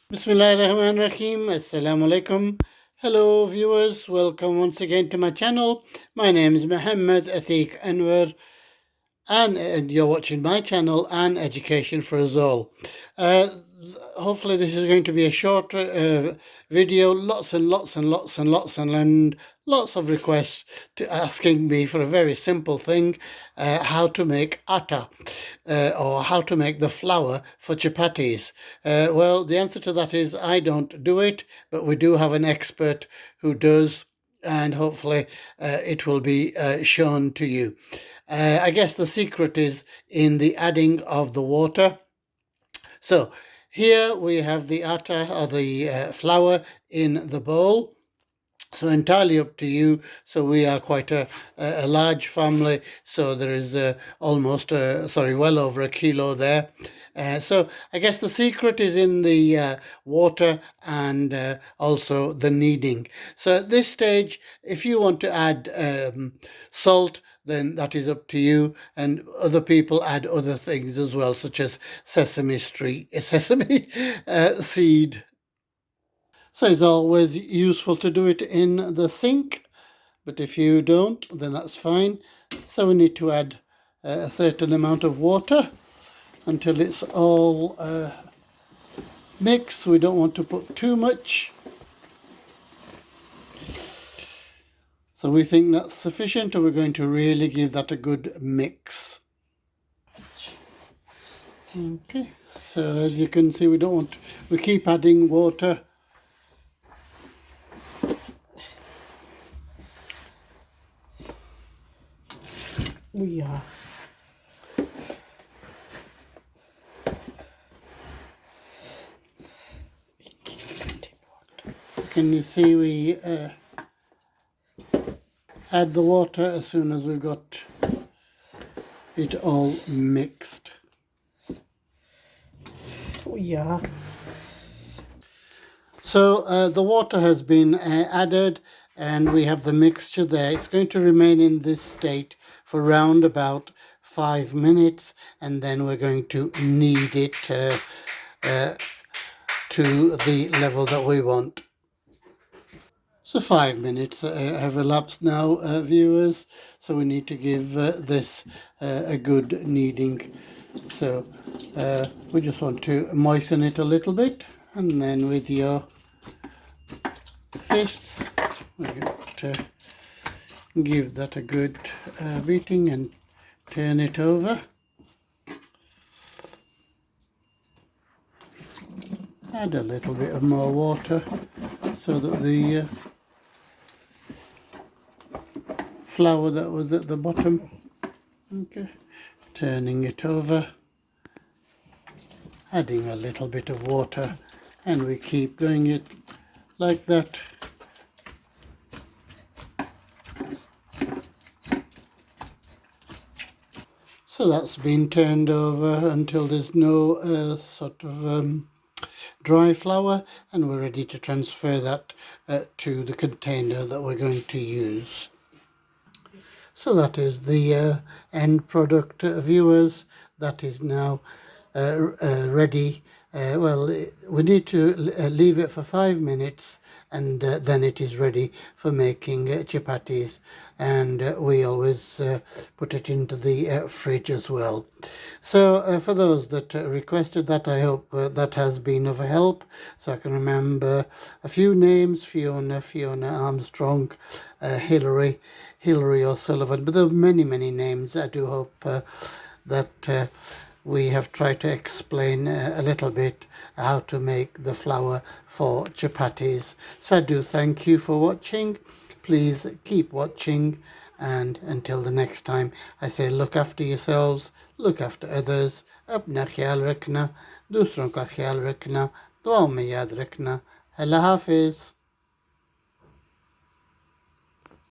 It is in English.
Bismillahirrahmanirrahim. Assalamu alaikum. Hello, viewers. Welcome once again to my channel. My name is Muhammad Atiq Anwar, and you're watching my channel and Education for Us All. Uh, Hopefully, this is going to be a short video. Lots and lots and lots and lots and lots of requests to asking me for a very simple thing: how to make atta, or how to make the flour for chappaties. Well, the answer to that is I don't do it, but we do have an expert who does, and hopefully it will be shown to you. I guess the secret is in the adding of the water. So here we have the atta, or the flour, in the bowl. So entirely up to you. So we are quite a large family. So there is well over a kilo there. So I guess the secret is in the water and also the kneading. So at this stage, if you want to add salt, then that is up to you. And other people add other things as well, such as sesame seed. So it's always useful to do it in the sink, but if you don't, then that's fine. So we need to add a certain amount of water until it's all mixed. We don't want to put too much. So we think that's sufficient, and we're going to really give that a good mix. Okay, so as you can see, we keep adding water. We are. Can you see we add the water as soon as we've got it all mixed. Oh yeah. So the water has been added, and we have the mixture there. It's going to remain in this state for around about 5 minutes, and then we're going to knead it to the level that we want. So 5 minutes have elapsed now, viewers. So we need to give this a good kneading. So we just want to moisten it a little bit, and then with your fists, we're going to give that a good beating and turn it over. Add a little bit of more water so that the flour that was at the bottom, okay, turning it over, adding a little bit of water, and we keep going it like that. So that's been turned over until there's no dry flour, and we're ready to transfer that to the container that we're going to use. So that is the end product, viewers. That is now ready. We need to leave it for 5 minutes, and then it is ready for making chappaties, and we always put it into the fridge as well. So for those that requested that, I hope that has been of help. So I can remember a few names: Fiona Armstrong, Hillary O'Sullivan, but there are many names. I do hope that we have tried to explain a little bit how to make the flour for chappaties. So I do thank you for watching. Please keep watching, and until the next time, I say look after yourselves, look after others, अपना ख्याल रखना, दूसरों का ख्याल रखना, दुआ में याद रखना. Allah Hafiz.